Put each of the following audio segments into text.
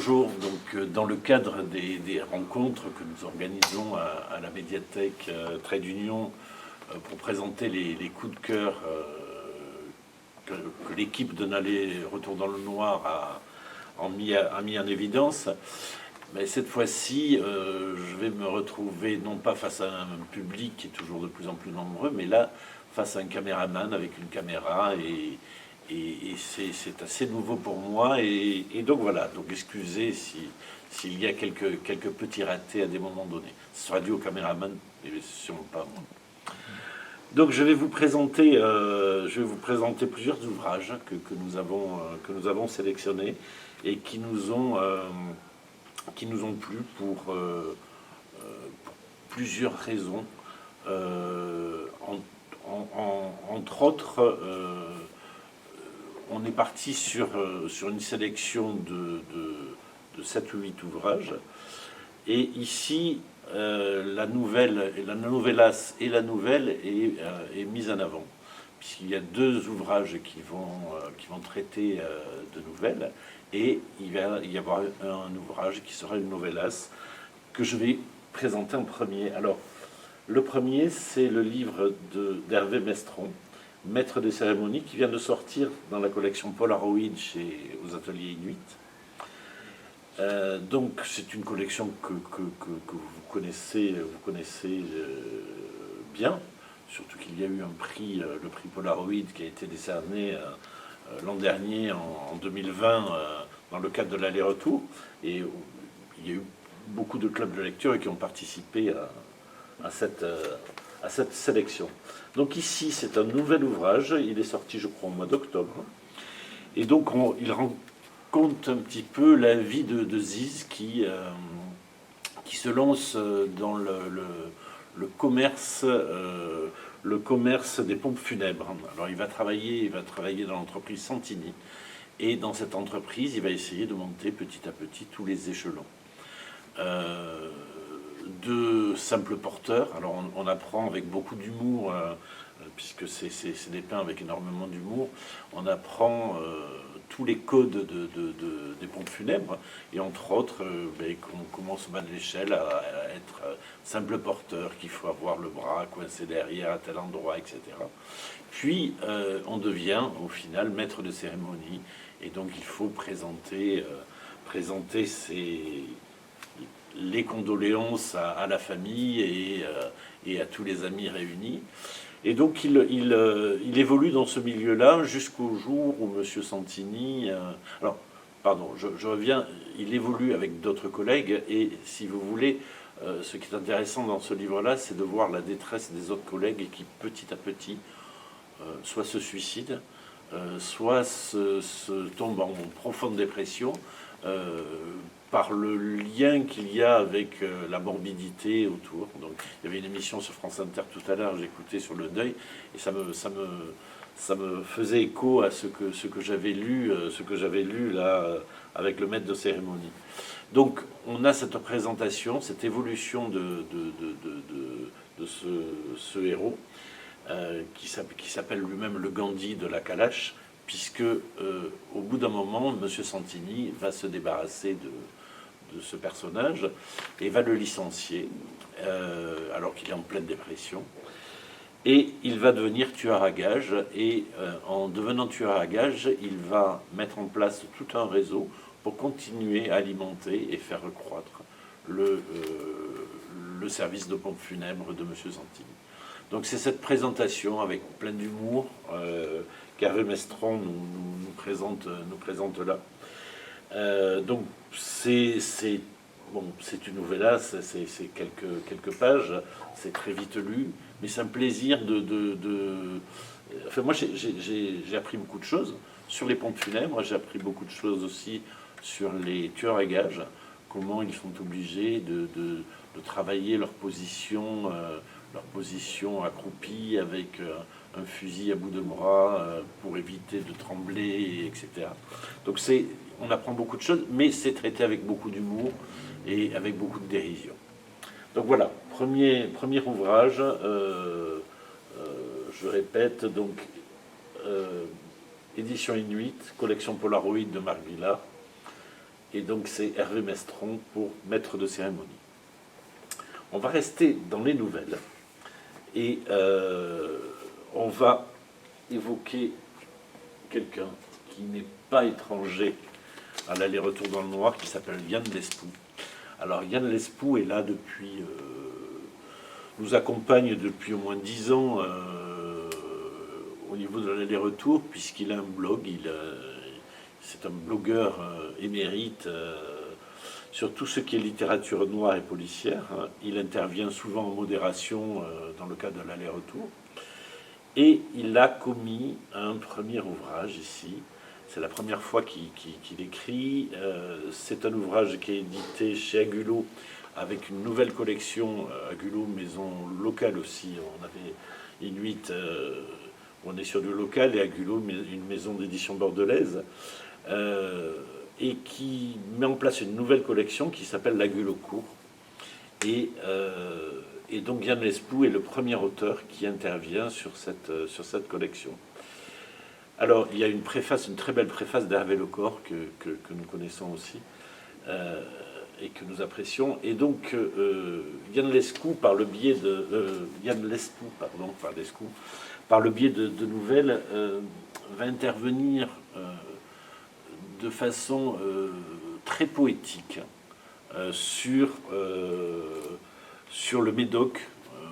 bonjour. Donc, dans le cadre des rencontres que nous organisons à la médiathèque Trait d'Union pour présenter les coups de cœur que l'équipe de Nallet Retour dans le Noir a mis en évidence, mais cette fois-ci, je vais me retrouver non pas face à un public qui est toujours de plus en plus nombreux, mais là, face à un caméraman avec une caméra et c'est assez nouveau pour moi et donc voilà, donc excusez s'il y a quelques petits ratés à des moments donnés. Ce sera dû au caméraman, mais sûrement pas moi. Donc je vais vous présenter plusieurs ouvrages que nous avons sélectionnés et qui nous ont plu pour plusieurs raisons. Entre autres, on est parti sur une sélection de 7 ou 8 ouvrages. Et ici, la novellasse et la nouvelle est mise en avant, puisqu'il y a 2 ouvrages qui vont traiter de nouvelles, et il va y avoir un ouvrage qui sera une novellasse que je vais présenter en premier. Alors, le premier, c'est le livre d'Hervé Mestron, Maître des cérémonies, qui vient de sortir dans la collection Polaroid aux Ateliers Inuit. Donc c'est une collection que vous connaissez bien, surtout qu'il y a eu un prix, le prix Polaroid, qui a été décerné l'an dernier, en 2020, dans le cadre de l'aller-retour. Et il y a eu beaucoup de clubs de lecture qui ont participé à cette sélection. Donc ici, c'est un nouvel ouvrage, il est sorti, je crois, au mois d'octobre. Et donc, il raconte un petit peu la vie de Ziz qui se lance dans le commerce des pompes funèbres. Alors, il va travailler dans l'entreprise Santini. Et dans cette entreprise, il va essayer de monter petit à petit tous les échelons. De simples porteurs. Alors on apprend avec beaucoup d'humour, puisque c'est dépeint avec énormément d'humour, on apprend tous les codes des pompes funèbres, et entre autres, comment on se bat de l'échelle à être simple porteur, qu'il faut avoir le bras coincé derrière à tel endroit, etc. Puis on devient au final maître de cérémonie, et donc il faut présenter les condoléances à la famille et à tous les amis réunis. Et donc il évolue dans ce milieu-là jusqu'au jour où M. Santini... alors, pardon, je reviens, il évolue avec d'autres collègues, et si vous voulez, ce qui est intéressant dans ce livre-là, c'est de voir la détresse des autres collègues qui, petit à petit, soit se suicident, soit se tombent en profonde dépression, par le lien qu'il y a avec la morbidité autour. Donc, il y avait une émission sur France Inter tout à l'heure, j'écoutais sur le deuil, et ça me faisait écho à ce que j'avais lu là avec le maître de cérémonie. Donc, on a cette représentation, cette évolution de ce héros qui s'appelle lui-même le Gandhi de la Kalash, puisque au bout d'un moment, M. Santini va se débarrasser de ce personnage et va le licencier alors qu'il est en pleine dépression, et il va devenir tueur à gages, et en devenant tueur à gages, il va mettre en place tout un réseau pour continuer à alimenter et faire croître le service de pompe funèbre de M. Santini. Donc c'est cette présentation avec plein d'humour qu'Hervé Mestron nous présente là. Donc c'est une nouvella, c'est quelques pages, c'est très vite lu, mais c'est un plaisir Enfin, moi j'ai appris beaucoup de choses sur les pompes funèbres, j'ai appris beaucoup de choses aussi sur les tueurs à gages, comment ils sont obligés de travailler leur position accroupie avec un fusil à bout de bras pour éviter de trembler, etc. Donc on apprend beaucoup de choses, mais c'est traité avec beaucoup d'humour et avec beaucoup de dérision. Donc voilà, premier ouvrage, je répète, donc édition Inuit, collection Polaroid de Marc Villard, et donc c'est Hervé Mestron pour maître de cérémonie. On va rester dans les nouvelles, et on va évoquer quelqu'un qui n'est pas étranger à l'aller-retour dans le noir, qui s'appelle Yann Lespoux. Alors Yann Lespoux est là depuis... nous accompagne depuis au moins 10 ans au niveau de l'aller-retour, puisqu'il a un blog, c'est un blogueur émérite sur tout ce qui est littérature noire et policière. Il intervient souvent en modération dans le cadre de l'aller-retour. Et il a commis un premier ouvrage ici. C'est la première fois qu'il écrit. C'est un ouvrage qui est édité chez Agulot avec une nouvelle collection. Agulot, maison locale aussi. On avait Inuit, on est sur du local, et Agulot, une maison d'édition bordelaise, et qui met en place une nouvelle collection qui s'appelle l'Agulot Court. Et donc Yann Lespoux est le premier auteur qui intervient sur cette collection. Alors, il y a une préface, une très belle préface d'Hervé Lecor que nous connaissons aussi et que nous apprécions. Et donc, Yann Lespoux, par le biais de nouvelles, va intervenir de façon très poétique sur le Médoc,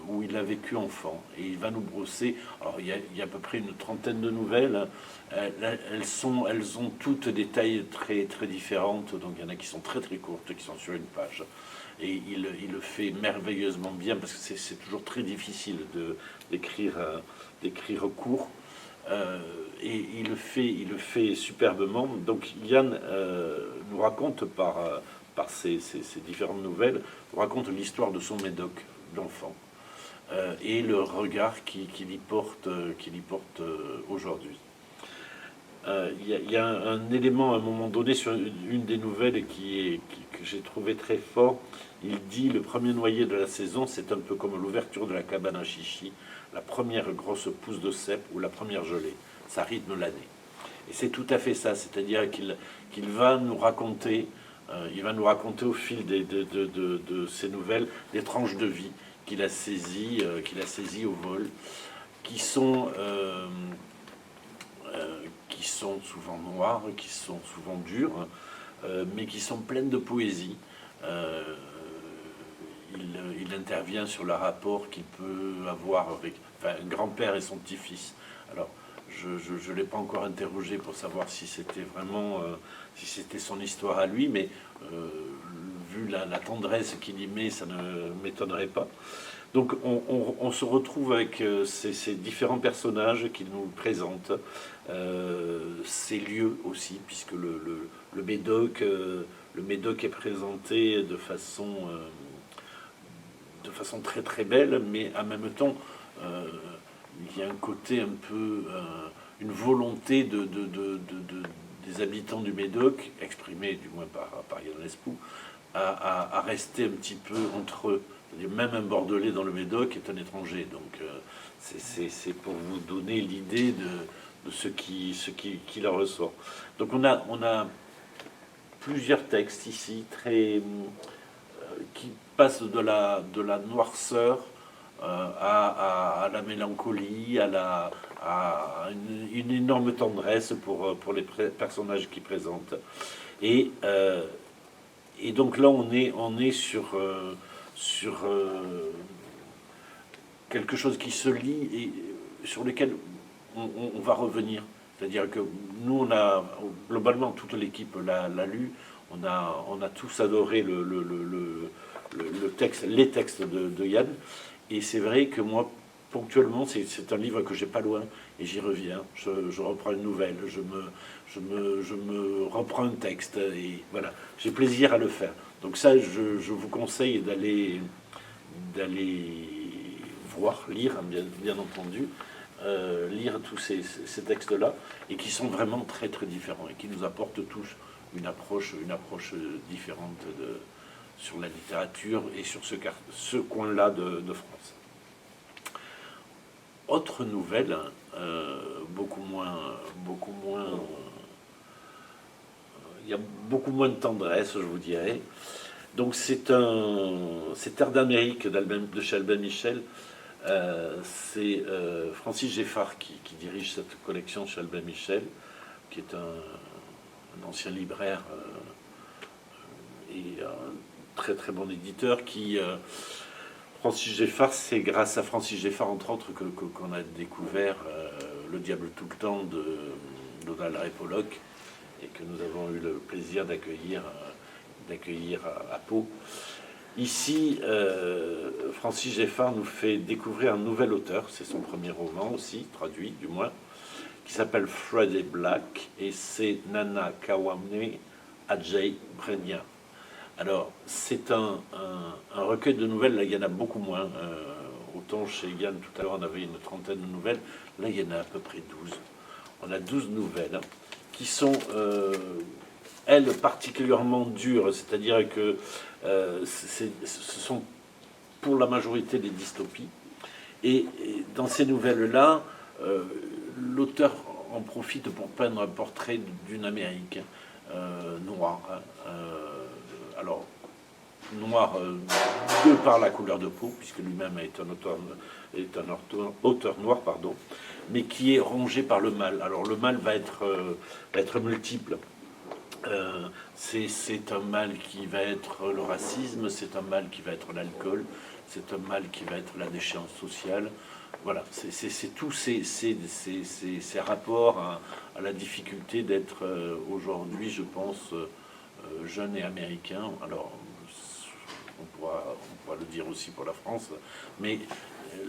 où il a vécu enfant, et il va nous brosser. Alors il y a à peu près une trentaine de nouvelles. Elles ont toutes des tailles très très différentes. Donc il y en a qui sont très très courtes, qui sont sur une page. Et il le fait merveilleusement bien, parce que c'est toujours très difficile d'écrire court. Et il le fait superbement. Donc Yann nous raconte par ces différentes nouvelles, raconte l'histoire de son Médoc d'enfant. Et le regard qu'il y porte aujourd'hui. Il y a un élément à un moment donné sur une des nouvelles que j'ai trouvé très fort. Il dit: le premier noyer de la saison, c'est un peu comme l'ouverture de la cabane à chichi, la première grosse pousse de cèpe ou la première gelée. Ça rythme l'année. Et c'est tout à fait ça, c'est-à-dire qu'il va nous raconter, au fil de ces nouvelles, des tranches de vie qu'il a saisi au vol, qui sont souvent noires, qui sont souvent dures, mais qui sont pleines de poésie. Il intervient sur le rapport qu'il peut avoir avec un grand-père et son petit-fils. Alors, je ne l'ai pas encore interrogé pour savoir si c'était vraiment si c'était son histoire à lui, mais vu la tendresse qu'il y met, ça ne m'étonnerait pas. Donc on se retrouve avec ces différents personnages qu'il nous présentent, ces lieux aussi, puisque le Médoc est présenté de façon très très belle, mais en même temps il y a un côté un peu, une volonté des habitants du Médoc, exprimée du moins par Yann Lespoux, à rester un petit peu entre eux. Même un Bordelais dans le Médoc est un étranger. Donc c'est pour vous donner l'idée de ce qui en ressort. Donc on a plusieurs textes ici qui passent de la noirceur à la mélancolie, à une énorme tendresse pour les personnages qui présentent. Et donc là, on est sur quelque chose qui se lit et sur lequel on va revenir. C'est-à-dire que nous, globalement, toute l'équipe l'a lu. On a tous adoré les textes de Yann. Et c'est vrai que moi, ponctuellement, c'est un livre que j'ai pas loin, et j'y reviens. Je reprends une nouvelle, je me reprends un texte, et voilà, j'ai plaisir à le faire. Donc ça, je vous conseille d'aller voir, lire, bien entendu, lire tous ces textes-là, et qui sont vraiment très très différents, et qui nous apportent tous une approche différente sur la littérature et sur ce coin-là de France. Autre nouvelle, beaucoup moins il y a beaucoup moins de tendresse, je vous dirais. Donc c'est Terre d'Amérique de chez Albin Michel. C'est Francis Geffard qui dirige cette collection chez Albin Michel, qui est un ancien libraire et un très très bon éditeur. Francis Geffard, c'est grâce à Francis Geffard, entre autres, qu'on a découvert Le Diable tout le temps de Donald Ray Pollock, et que nous avons eu le plaisir d'accueillir à Pau. Ici, Francis Geffard nous fait découvrir un nouvel auteur, c'est son premier roman aussi, traduit du moins, qui s'appelle Friday Black, et c'est Nana Kawame Ajay Brenya. Alors, c'est un recueil de nouvelles, là il y en a beaucoup moins. Autant chez Yann, tout à l'heure, on avait une trentaine de nouvelles, là il y en a à peu près 12. On a 12 nouvelles qui sont, elles, particulièrement dures, c'est-à-dire que ce sont pour la majorité des dystopies. Et dans ces nouvelles-là, l'auteur en profite pour peindre un portrait d'une Amérique noire. Alors, noir de par la couleur de peau, puisque lui-même est un auteur noir, pardon, mais qui est rongé par le mal. Alors le mal va être multiple. C'est un mal qui va être le racisme, c'est un mal qui va être l'alcool, c'est un mal qui va être la déchéance sociale. Voilà, c'est tous ces rapports à la difficulté d'être aujourd'hui, je pense, jeune et américain. Alors, on pourra le dire aussi pour la France, mais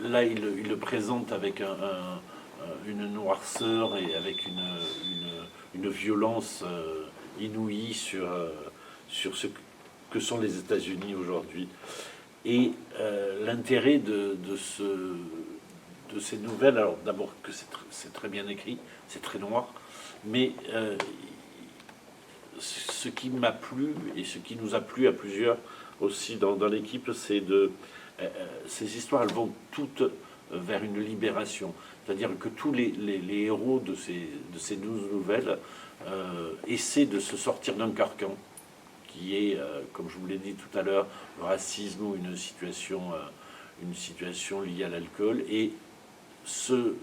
là, il le présente avec une noirceur et avec une violence inouïe sur ce que sont les États-Unis aujourd'hui. Et l'intérêt de ces nouvelles, alors d'abord que c'est très bien écrit, c'est très noir, mais ce qui m'a plu et ce qui nous a plu à plusieurs aussi dans l'équipe, c'est ces histoires, elles vont toutes vers une libération. C'est-à-dire que tous les héros de ces 12 nouvelles essaient de se sortir d'un carcan qui est, comme je vous l'ai dit tout à l'heure, le racisme ou une situation liée à l'alcool. Et ce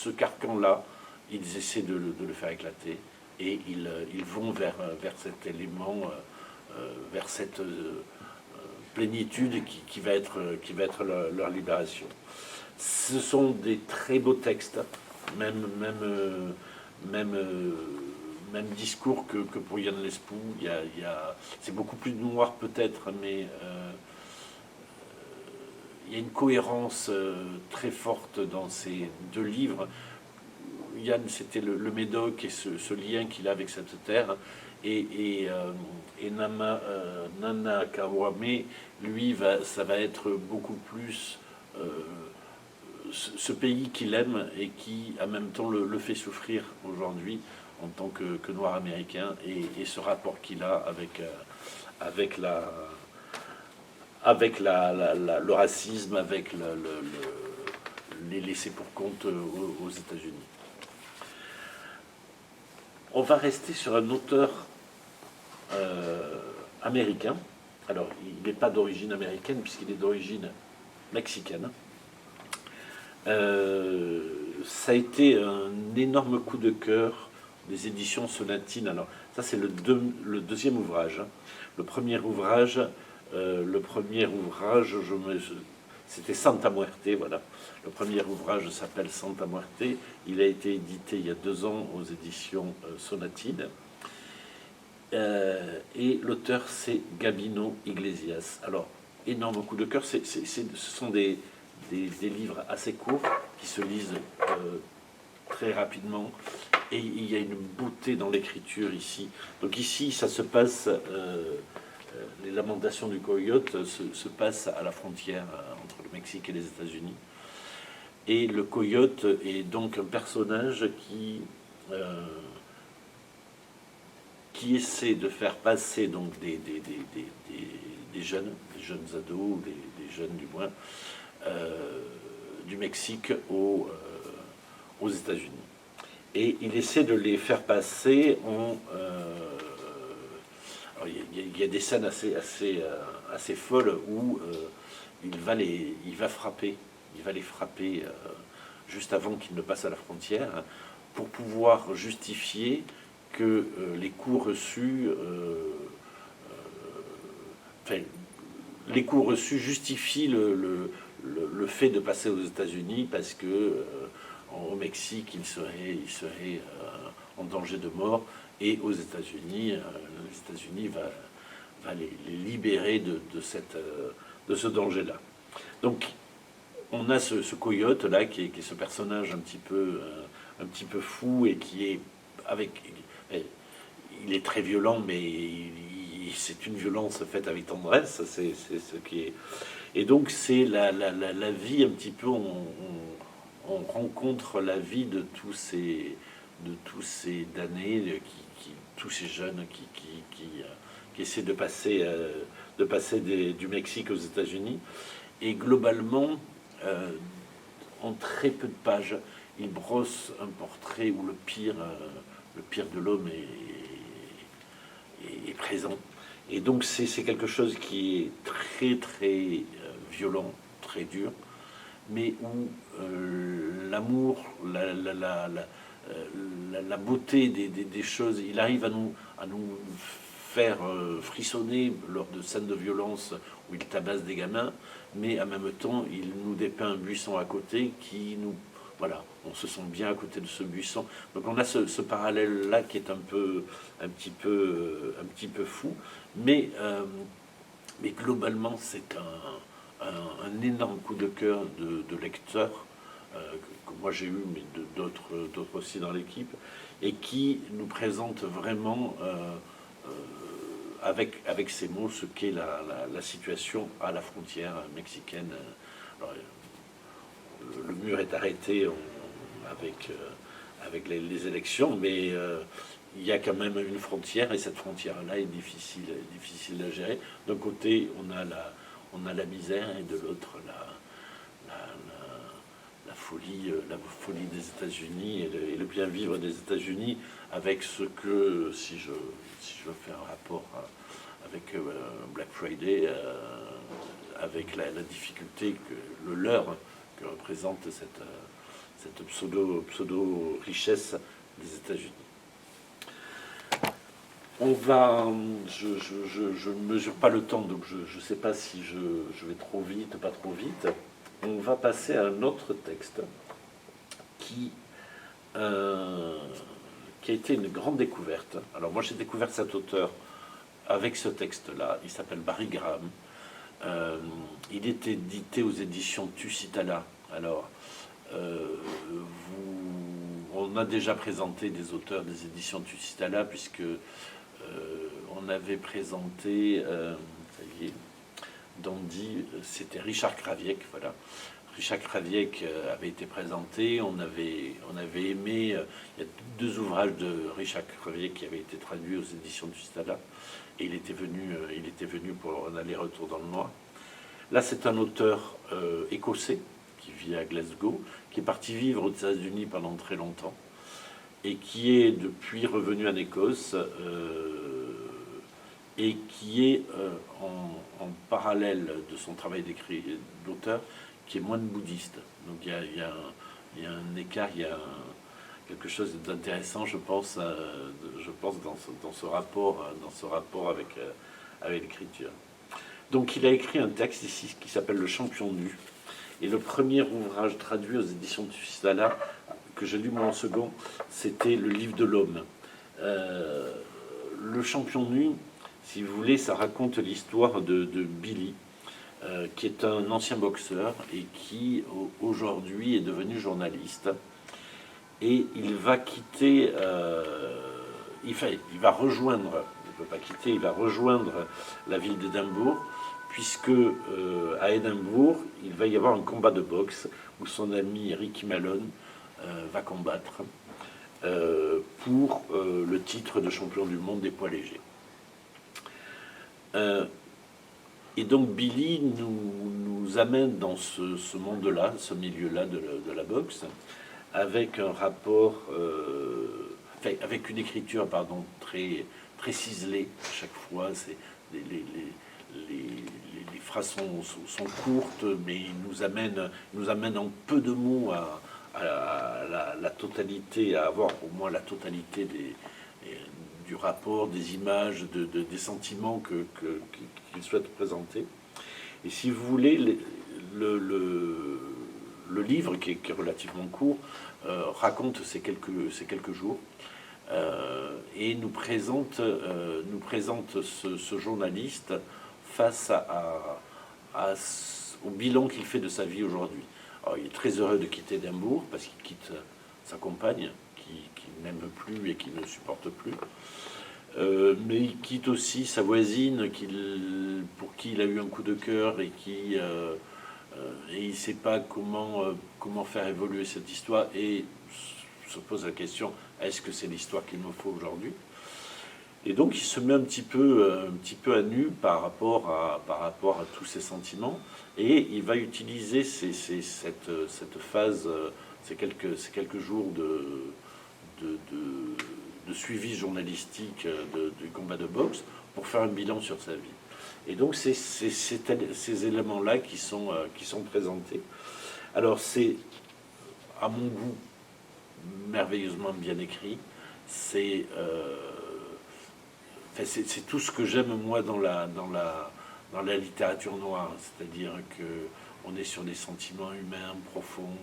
carcan-là, ils essaient de le faire éclater et ils vont vers cet élément, vers cette plénitude qui va être leur libération. Ce sont des très beaux textes, même discours que pour Yann Lespoux. C'est beaucoup plus noir peut-être, mais il y a une cohérence très forte dans ces deux livres. Yann, c'était le Médoc et ce lien qu'il a avec cette terre. Et Nana Kawame, lui, ça va être beaucoup plus ce pays qu'il aime et qui, en même temps, le fait souffrir aujourd'hui en tant que noir américain, et ce rapport qu'il a avec le racisme, avec les laissés pour compte aux États-Unis. On va rester sur un auteur américain. Alors, il n'est pas d'origine américaine puisqu'il est d'origine mexicaine. Ça a été un énorme coup de cœur des éditions Sonatine. Alors, ça c'est le deuxième ouvrage. Le premier ouvrage, c'était Santa Muerte, voilà. Le premier ouvrage s'appelle Santa Muerte. Il a été édité il y a 2 ans aux éditions Sonatine. Et l'auteur, c'est Gabino Iglesias. Alors, énorme coup de cœur. Ce sont des livres assez courts qui se lisent très rapidement. Et il y a une beauté dans l'écriture ici. Donc ici, ça se passe... les Lamentations du Coyote se passent à la frontière entre le Mexique et les États-Unis. Et le coyote est donc un personnage qui essaie de faire passer donc des jeunes ados, des jeunes du moins, du Mexique aux États-Unis. Et il essaie de les faire passer il y a des scènes assez folles où il va les frapper juste avant qu'ils ne passent à la frontière, hein, pour pouvoir justifier que les coups reçus, enfin, les coups reçus justifient le fait de passer aux États-Unis parce que au Mexique, il serait en danger de mort, et aux États-Unis, les États-Unis va les libérer de ce danger-là. Donc, on a ce coyote-là qui est ce personnage un petit peu fou et qui est avec... Il est très violent, mais c'est une violence faite avec tendresse, c'est ce qui est... Et donc, c'est la vie un petit peu... On rencontre la vie de tous ces damnés, tous ces jeunes qui essaient de passer du Mexique aux États-Unis. Et globalement, en très peu de pages, il brosse un portrait où le pire de l'homme est présent. Et donc c'est quelque chose qui est très très violent, très dur, mais où l'amour, la beauté des choses, il arrive à nous faire frissonner lors de scènes de violence où il tabasse des gamins, mais en même temps, il nous dépeint un buisson à côté qui nous... Voilà, on se sent bien à côté de ce buisson. Donc on a ce parallèle-là qui est un petit peu fou, mais globalement, c'est un énorme coup de cœur de lecteur que moi j'ai eu, mais d'autres aussi dans l'équipe, et qui nous présente vraiment avec ces mots ce qu'est la situation à la frontière mexicaine. Alors, le mur est arrêté avec les élections, mais il y a quand même une frontière, et cette frontière-là est difficile à gérer. D'un côté, on a la misère, et de l'autre, la folie des États-Unis et le bien vivre des États-Unis, avec ce que, si je fais un rapport avec Black Friday, avec la difficulté que le leurre que représente cette pseudo richesse des États-Unis. On va, je ne mesure pas le temps, donc je ne sais pas si je vais trop vite, pas trop vite. On va passer à un autre texte qui a été une grande découverte. Alors moi j'ai découvert cet auteur avec ce texte-là. Il s'appelle Barry Graham. Il est édité aux éditions Tusitala. Alors, on a déjà présenté des auteurs des éditions Tusitala, puisque on avait présenté, ça y est, Dandy, c'était Richard Kraviec, voilà. Richard Kraviec avait été présenté, on avait aimé, il y a 2 ouvrages de Richard Kraviec qui avaient été traduits aux éditions Tusitala, et il était venu pour un aller-retour dans le noir. Là, c'est un auteur écossais qui vit à Glasgow, qui est parti vivre aux États-Unis pendant très longtemps, et qui est depuis revenu en Écosse, et qui est en parallèle de son travail d'auteur, qui est moine bouddhiste. Donc il y a un écart, il y a quelque chose d'intéressant, je pense dans ce rapport avec l'écriture. Donc il a écrit un texte ici qui s'appelle Le Champion nu. Et le premier ouvrage traduit aux éditions Tusitala, que j'ai lu moi en second, c'était Le Livre de l'Homme. Le Champion nu, si vous voulez, ça raconte l'histoire de Billy, qui est un ancien boxeur et qui aujourd'hui est devenu journaliste. Et il va quitter, il va rejoindre, il ne peut pas quitter, il va rejoindre la ville d'Édimbourg, puisque à Édimbourg, il va y avoir un combat de boxe où son ami Ricky Malone va combattre pour le titre de champion du monde des poids légers. Et donc Billy nous amène dans ce monde-là, ce milieu-là de la boxe, avec un rapport, avec une écriture très, très ciselé à chaque fois. Les phrases sont courtes, mais il nous amène en peu de mots à la totalité, à avoir au moins la totalité du rapport, des images, des sentiments qu'il souhaite présenter. Et si vous voulez, le livre, qui est relativement court, raconte ces quelques jours et nous présente ce journaliste face au bilan qu'il fait de sa vie aujourd'hui. Alors, il est très heureux de quitter Édimbourg parce qu'il quitte sa compagne qui n'aime plus et qui ne supporte plus. Mais il quitte aussi sa voisine pour qui il a eu un coup de cœur et il ne sait pas comment faire évoluer cette histoire et se pose la question, est-ce que c'est l'histoire qu'il me faut aujourd'hui? Et donc il se met un petit peu à nu par rapport à tous ces sentiments et il va utiliser cette phase, ces quelques jours de suivi journalistique du combat de boxe pour faire un bilan sur sa vie. Et donc c'est ces éléments-là qui sont présentés. Alors c'est, à mon goût, merveilleusement bien écrit. C'est tout ce que j'aime moi dans la littérature noire, c'est-à-dire que on est sur des sentiments humains profonds,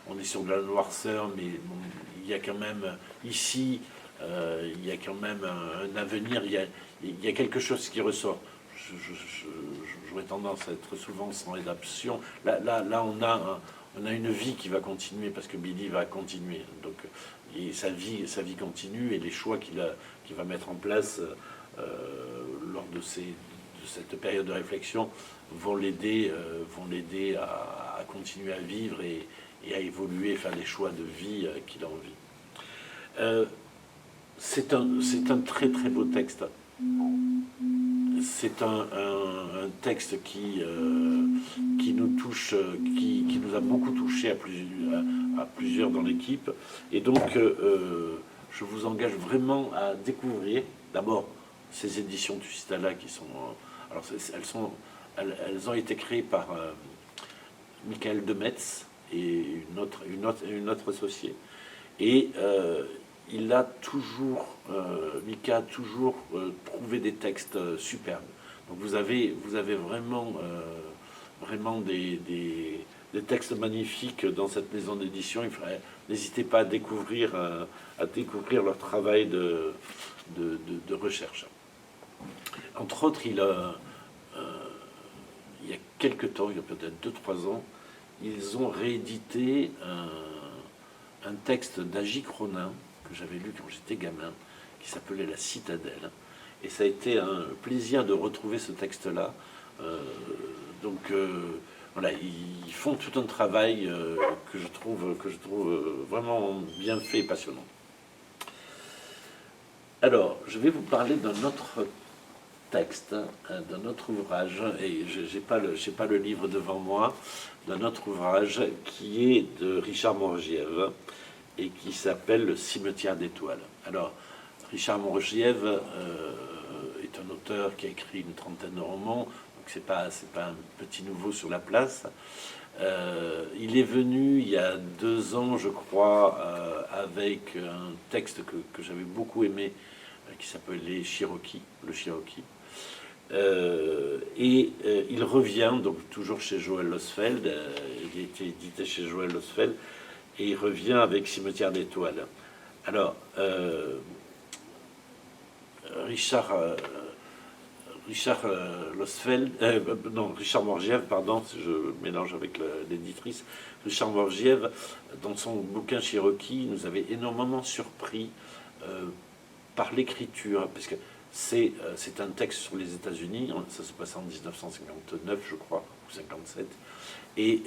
on est sur de la noirceur, mais bon, il y a quand même ici, il y a quand même un avenir, il y a quelque chose qui ressort. J'aurais tendance à être souvent sans rédemption. Là, on a une vie qui va continuer parce que Billy va continuer. Donc, et sa vie continue et les choix qu'il va mettre en place lors de cette période de réflexion vont l'aider à continuer à vivre et à évoluer, faire les choix de vie qu'il a envie. C'est un très très beau texte. C'est un texte qui nous touche, qui nous a beaucoup touché à plusieurs dans l'équipe. Et donc, je vous engage vraiment à découvrir d'abord ces éditions Tusitala qui sont... alors, elles ont été créées par Michael Demetz et une autre associée. Et Mika a toujours trouvé des textes superbes. Donc vous avez vraiment des textes magnifiques dans cette maison d'édition. N'hésitez pas à découvrir leur travail de recherche. Entre autres, il y a quelques temps, il y a peut-être 2-3 ans, ils ont réédité un texte d'Agi Cronin que j'avais lu quand j'étais gamin, qui s'appelait La Citadelle. Et ça a été un plaisir de retrouver ce texte-là. Voilà, ils font tout un travail que je trouve vraiment bien fait et passionnant. Alors, je vais vous parler d'un autre texte, d'un autre ouvrage, et j'ai pas le livre devant moi, d'un autre ouvrage qui est de Richard Morgiev et qui s'appelle Le Cimetière d'étoiles. Alors, Richard Morgiev est un auteur qui a écrit une trentaine de romans, donc c'est pas un petit nouveau sur la place. Il est venu il y a 2 ans, je crois, avec un texte que j'avais beaucoup aimé, qui s'appelait le Cherokee. Il revient, donc toujours chez Joël Losfeld, il a été édité chez Joël Losfeld, et il revient avec Cimetière d'étoiles. Alors, Richard Morgiev, pardon, je mélange avec l'éditrice. Richard Morgiev, dans son bouquin Cherokee, nous avait énormément surpris par l'écriture, parce que c'est un texte sur les États-Unis, ça se passe en 1959, je crois, ou 57, et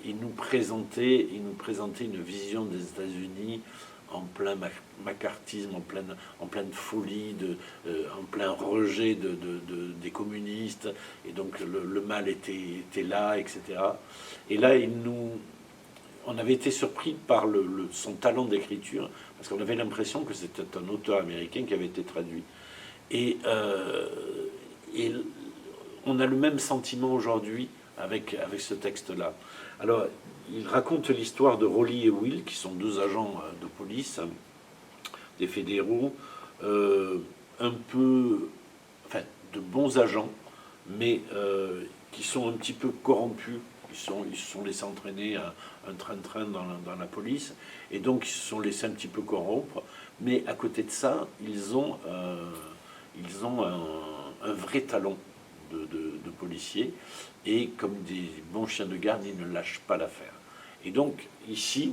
il nous présentait une vision des États-Unis en plein macartisme, en pleine folie, en plein rejet des communistes, et donc le mal était là, etc. Et là, on avait été surpris par son talent d'écriture, parce qu'on avait l'impression que c'était un auteur américain qui avait été traduit. Et, et on a le même sentiment aujourd'hui avec ce texte-là. Alors, il raconte l'histoire de Rolly et Will, qui sont deux agents de police, des fédéraux, un peu, enfin, de bons agents, mais qui sont un petit peu corrompus. Ils se sont laissés entraîner un train-train dans la police, et donc ils se sont laissés un petit peu corrompre. Mais à côté de ça, ils ont un vrai talent de policiers, et comme des bons chiens de garde, ils ne lâchent pas l'affaire. Et donc ici,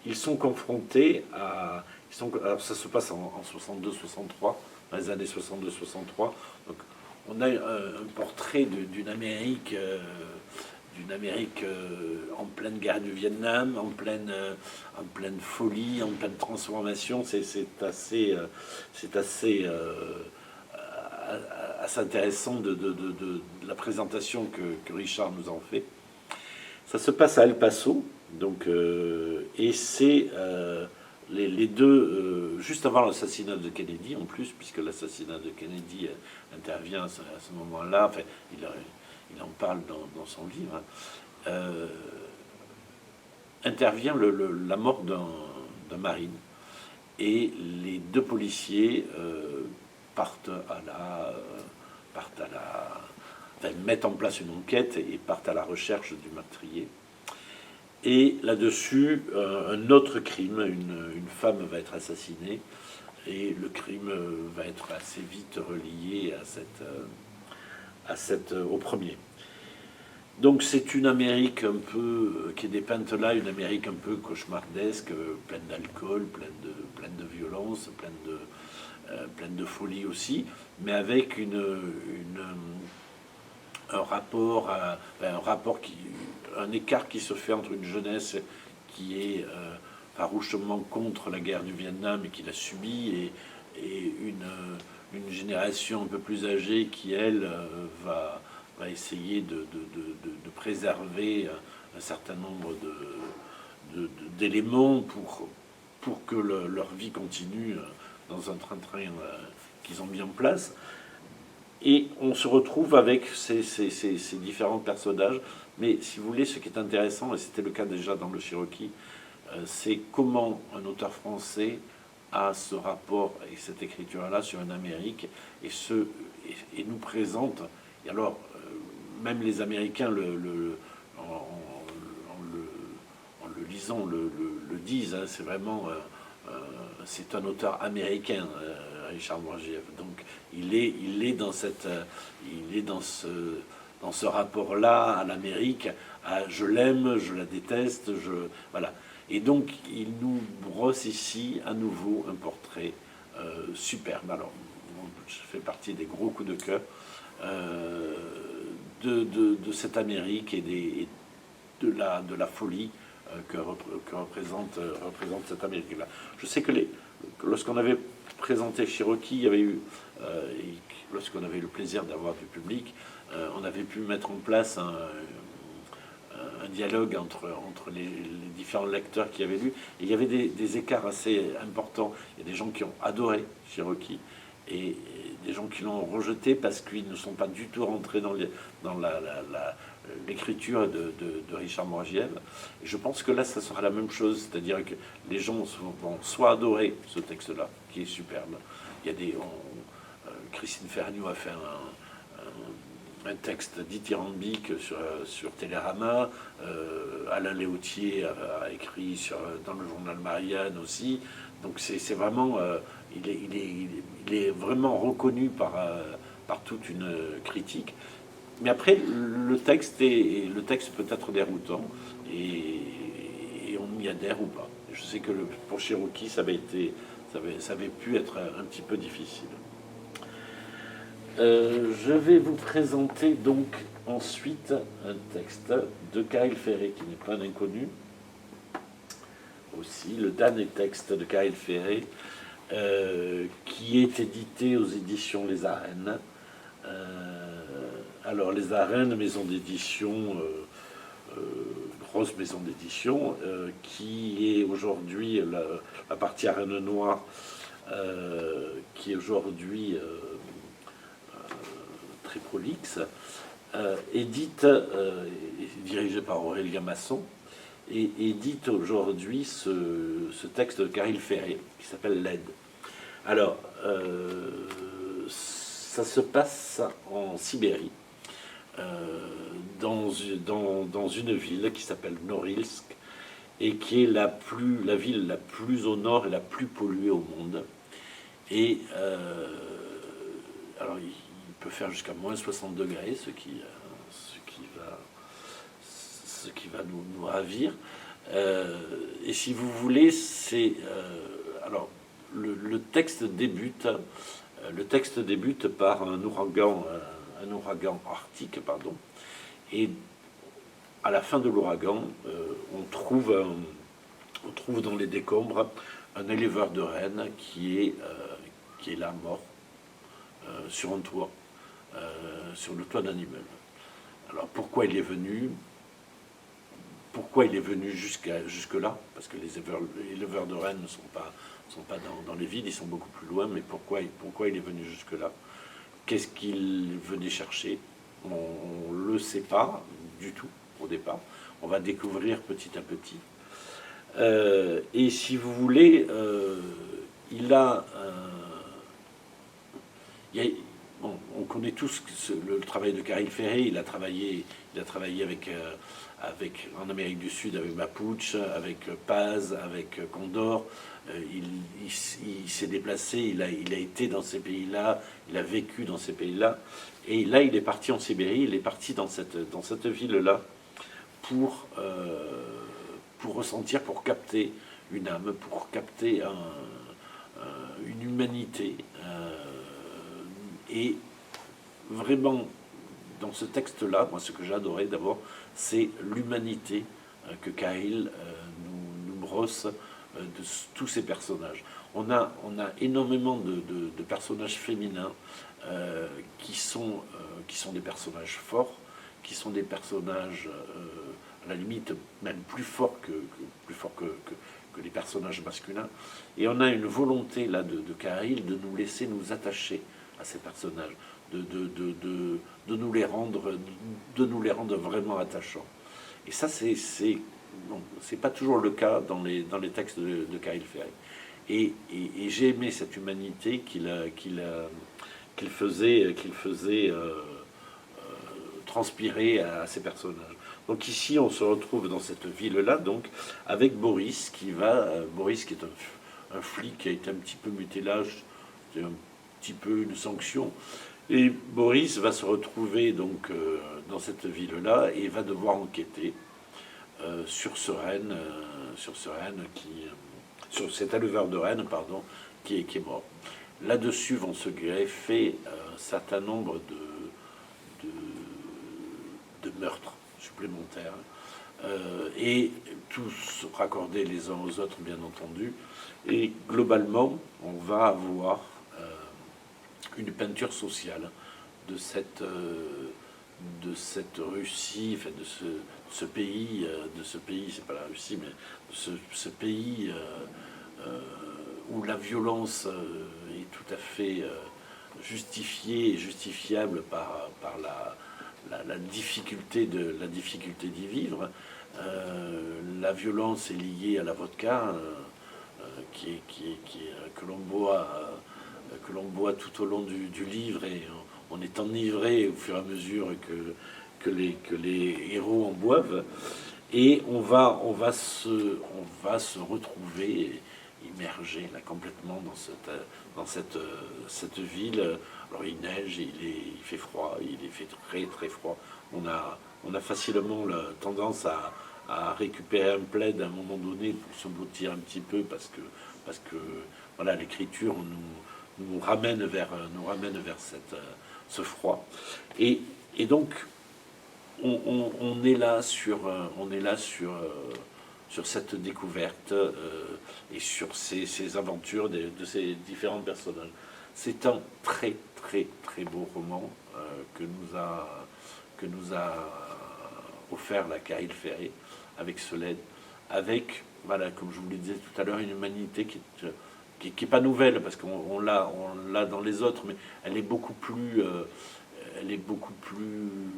ils sont confrontés à... alors ça se passe en 62-63, dans les années 62-63. Donc on a un portrait d'une Amérique... en pleine guerre du Vietnam, en pleine folie, en pleine transformation. C'est assez intéressant de la présentation que Richard nous en fait. Ça se passe à El Paso, donc, et c'est les deux, juste avant l'assassinat de Kennedy en plus, puisque l'assassinat de Kennedy intervient à ce moment-là, enfin, il en parle dans son livre, intervient la mort d'un marine. Et les deux policiers mettent en place une enquête et partent à la recherche du meurtrier. Et là-dessus, un autre crime, une femme va être assassinée, et le crime va être assez vite relié au premier. Donc c'est une Amérique un peu qui est dépeinte là, une Amérique un peu cauchemardesque, pleine d'alcool, pleine de violence, pleine de folie aussi, mais avec un écart qui se fait entre une jeunesse qui est farouchement contre la guerre du Vietnam et qui l'a subie, et une génération un peu plus âgée qui, elle, va essayer de préserver un certain nombre d'éléments pour que leur vie continue dans un train-train qu'ils ont mis en place. Et on se retrouve avec ces différents personnages. Mais si vous voulez, ce qui est intéressant, et c'était le cas déjà dans le Cherokee, c'est comment un auteur français a ce rapport et cette écriture-là sur une Amérique, et nous présente. Et alors, même les Américains, en le lisant, le disent, hein, c'est vraiment... c'est un auteur américain, Richard Morgiev. Donc il est dans ce rapport-là à l'Amérique, je l'aime, je la déteste, voilà. Et donc il nous brosse ici à nouveau un portrait superbe. Alors, je fais partie des gros coups de cœur de cette Amérique et de la folie que représente cette Amérique-là. Je sais que lorsqu'on avait présenté Cherokee, il y avait eu, lorsqu'on avait eu le plaisir d'avoir du public, on avait pu mettre en place un dialogue entre les différents lecteurs qui avaient lu, et il y avait des écarts assez importants. Il y a des gens qui ont adoré Cherokee, et des gens qui l'ont rejeté parce qu'ils ne sont pas du tout rentrés dans l'écriture de Richard Morgiev. Et je pense que là, ça sera la même chose, c'est-à-dire que les gens vont soit adorer ce texte-là, qui est superbe. Il y a Christine Fergnou a fait un texte dithyrambique sur Télérama, Alain Léautier a écrit dans le journal Marianne aussi. Donc c'est vraiment, il est vraiment reconnu par toute une critique. Mais après, le texte peut être déroutant, et on y adhère ou pas. Je sais que pour Cherokee, ça avait pu être un petit peu difficile. Je vais vous présenter donc ensuite un texte de Kyle Ferret, qui n'est pas un inconnu. Aussi, le dernier texte de Kyle Ferret, qui est édité aux éditions Les Arènes. Alors, Les Arènes, maison d'édition grosse maison d'édition, qui est aujourd'hui la partie Arène Noire, qui est aujourd'hui très prolixe, édite, dirigé par Aurélien Masson, et édite aujourd'hui ce texte de Caril Ferré qui s'appelle L'aide. Alors, ça se passe en Sibérie, dans une ville qui s'appelle Norilsk, et qui est la ville la plus au nord et la plus polluée au monde. Et alors, il peut faire jusqu'à moins 60 degrés, ce qui va nous ravir. Et si vous voulez, c'est alors le texte débute par un ouragan arctique, pardon, et à la fin de l'ouragan, on trouve dans les décombres un éleveur de rennes qui est là mort sur un toit, sur le toit d'un immeuble. Alors pourquoi il est venu jusque-là? Parce que les éleveurs de rennes ne sont pas dans les villes, ils sont beaucoup plus loin, mais pourquoi il est venu jusque-là? Qu'est-ce qu'il venait chercher? On ne le sait pas du tout au départ. On va découvrir petit à petit. Et si vous voulez, on connaît tous le travail de Caril Ferré. Il a travaillé en Amérique du Sud avec Mapuche, avec Paz, avec Condor. Il s'est déplacé, il a été dans ces pays-là, il a vécu dans ces pays-là. Et là, il est parti en Sibérie, il est parti dans cette ville-là pour ressentir, pour capter une âme, pour capter une humanité. Et vraiment, dans ce texte-là, moi, ce que j'adorais d'abord, c'est l'humanité que Caril nous brosse de tous ces personnages. On a énormément de personnages féminins qui sont des personnages forts, qui sont des personnages à la limite même plus forts que les personnages masculins. Et on a une volonté là de Caril de nous laisser nous attacher à ces personnages, de nous les rendre vraiment attachants. Et ça, c'est pas toujours le cas dans les textes de Caril Ferré. Et j'ai aimé cette humanité qu'il faisait transpirer à ces personnages. Donc ici, on se retrouve dans cette ville-là, donc avec Boris, qui est un flic qui a été un petit peu muté là, c'est un petit peu une sanction. Et Boris va se retrouver donc dans cette ville-là et va devoir enquêter sur cet éleveur de rennes, pardon, qui est mort. Là-dessus vont se greffer un certain nombre de meurtres supplémentaires, et tous raccordés les uns aux autres, bien entendu. Et globalement, on va avoir une peinture sociale de cette Russie, enfin de ce pays, c'est pas la Russie, mais ce pays où la violence est tout à fait justifiée et justifiable par la difficulté d'y vivre. La violence est liée à la vodka, que l'on boit tout au long du livre, et on est enivré au fur et à mesure que les héros en boivent, et on va se retrouver immergé là complètement dans cette ville. Alors il neige, il fait froid, il fait très très froid. On a facilement la tendance à récupérer un plaid à un moment donné pour se blottir un petit peu, parce que voilà, l'écriture nous ramène vers ce froid. Et donc on est là sur cette découverte et sur ces aventures de ces différents personnages. C'est un très très très beau roman que nous a offert la Caril Ferré avec Solène, avec, voilà, comme je vous le disais tout à l'heure, une humanité qui est pas nouvelle, parce qu'on l'a dans les autres, mais elle est beaucoup plus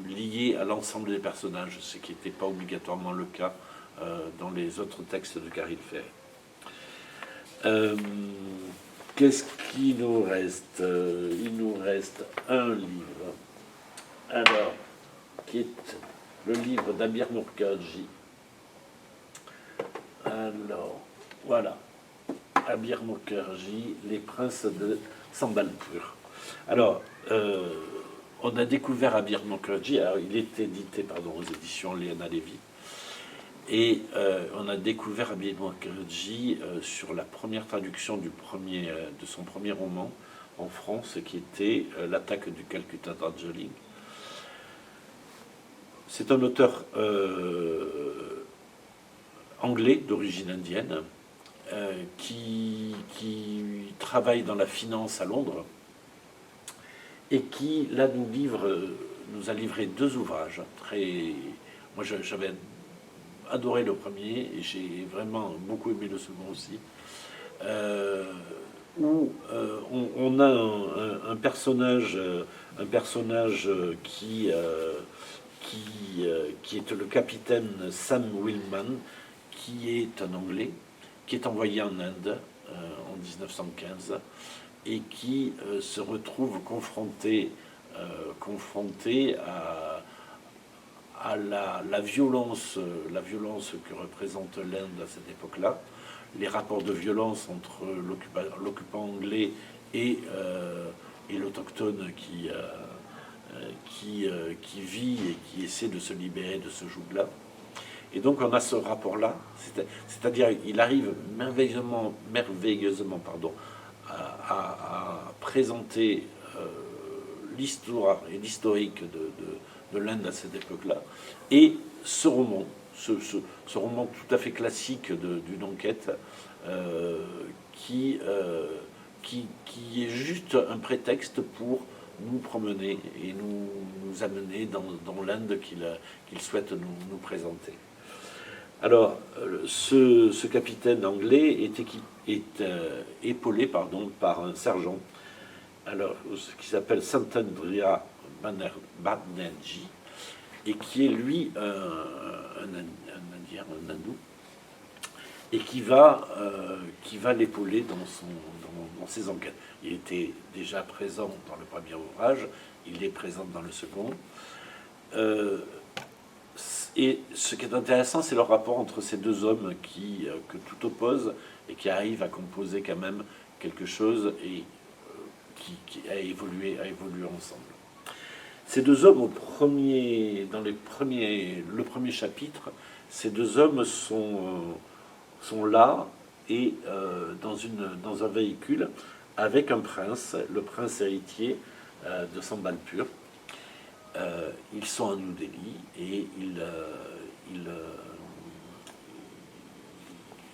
liée à l'ensemble des personnages, ce qui n'était pas obligatoirement le cas dans les autres textes de Caril Ferré. Qu'est-ce qui nous reste? Il nous reste un livre, alors, qui est le livre d'Abir Mukherjee. Alors, voilà, Abir Mukherjee, Les Princes de Sambalpur. Alors, on a découvert Abir Mukherjee, alors il est édité aux éditions Léana Lévy, et on a découvert Abir Mukherjee sur la première traduction de son premier roman en France, qui était L'attaque du Calcutta Darjeeling. C'est un auteur anglais d'origine indienne qui travaille dans la finance à Londres et qui, là, nous a livré 2 ouvrages. Moi, j'avais adoré le premier et j'ai vraiment beaucoup aimé le second aussi. Où on a un personnage qui est le capitaine Sam Willman, qui est un Anglais, qui est envoyé en Inde en 1915 et qui se retrouve confronté à la violence que représente l'Inde à cette époque-là, les rapports de violence entre l'occupant anglais et l'autochtone qui vit et qui essaie de se libérer de ce joug-là. Et donc on a ce rapport-là, c'est-à-dire il arrive merveilleusement à présenter l'histoire et l'historique de l'Inde à cette époque-là. Et ce roman, ce roman tout à fait classique d'une enquête, qui est juste un prétexte pour nous promener et nous amener dans l'Inde qu'il souhaite nous présenter. Alors, ce capitaine anglais est épaulé par un sergent, alors, qui s'appelle Santandria Banerjee, et qui est lui un Indien, un hindou, et qui va l'épauler dans ses enquêtes. Il était déjà présent dans le premier ouvrage, il est présent dans le second. Et ce qui est intéressant, c'est le rapport entre ces 2 hommes que tout oppose et qui arrivent à composer quand même quelque chose et qui a évolué ensemble. Ces 2 hommes, le premier chapitre, ces 2 hommes sont là et dans un véhicule avec un prince, le prince héritier de Sambalpur. Ils sont à New Delhi et ils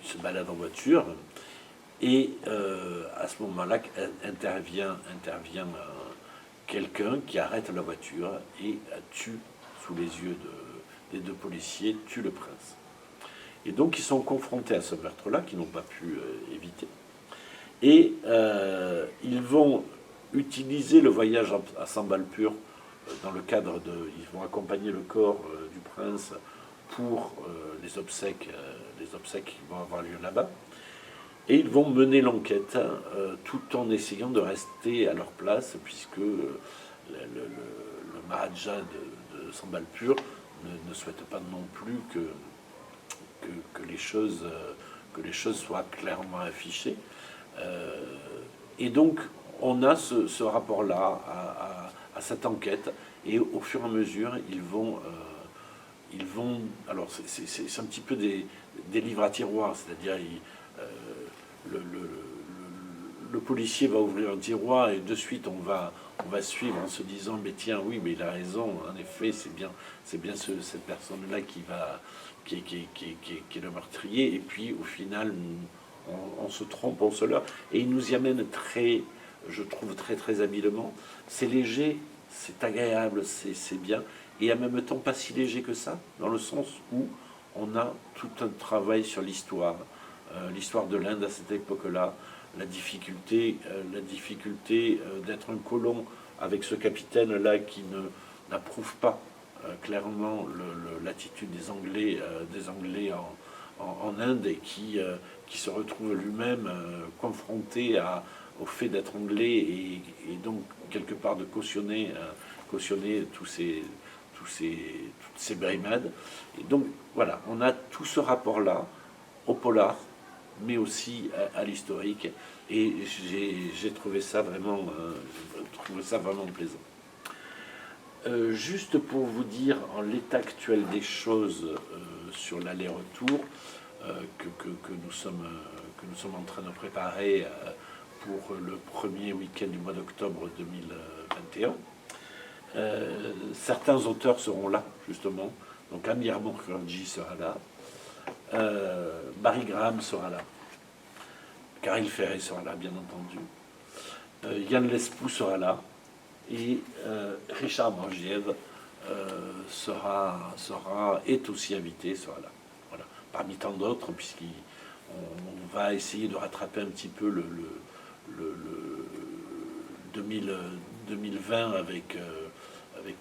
se baladent en voiture et à ce moment-là intervient quelqu'un qui arrête la voiture et tue, sous les yeux des 2 policiers, tue le prince. Et donc ils sont confrontés à ce meurtre-là qu'ils n'ont pas pu éviter. Et ils vont utiliser le voyage à Sambalpur dans le cadre ils vont accompagner le corps du prince pour les obsèques qui vont avoir lieu là-bas. Et ils vont mener l'enquête tout en essayant de rester à leur place, puisque le Maharaja de Sambalpur ne souhaite pas non plus que les choses soient clairement affichées. Et donc, on a ce rapport-là à cette enquête, et au fur et à mesure, ils vont alors c'est un petit peu des livres à tiroir, c'est-à-dire le policier va ouvrir un tiroir et de suite on va suivre en se disant mais tiens, oui, mais il a raison, en effet c'est bien cette personne-là qui est le meurtrier, et puis au final on se trompe, on se leurre, et il nous y amène je trouve très très habilement. C'est léger, c'est agréable, c'est bien, et en même temps pas si léger que ça, dans le sens où on a tout un travail sur l'histoire de l'Inde à cette époque-là, la difficulté d'être un colon avec ce capitaine-là qui n'approuve pas clairement l'attitude des Anglais en Inde et qui se retrouve lui-même confronté au fait d'être anglais et donc quelque part de cautionner toutes ces brimades. Et donc voilà, on a tout ce rapport-là au polar, mais aussi à l'historique, et j'ai trouvé ça vraiment plaisant. Juste pour vous dire en l'état actuel des choses sur l'aller-retour que nous sommes en train de préparer pour le premier week-end du mois d'octobre 2021. Certains auteurs seront là, justement. Donc Amir Mukherjee sera là. Barry Graham sera là. Caril Ferret sera là, bien entendu. Yann Lespoux sera là. Et Richard Morgiev est aussi invité, sera là. Voilà. Parmi tant d'autres, puisqu'on va essayer de rattraper un petit peu le 2020 avec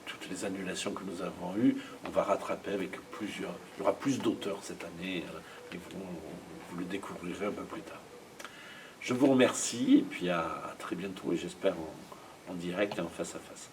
toutes les annulations que nous avons eues. On va rattraper avec plusieurs. Il y aura plus d'auteurs cette année, et vous le découvrirez un peu plus tard. Je vous remercie, et puis à très bientôt, et j'espère en direct et en face à face.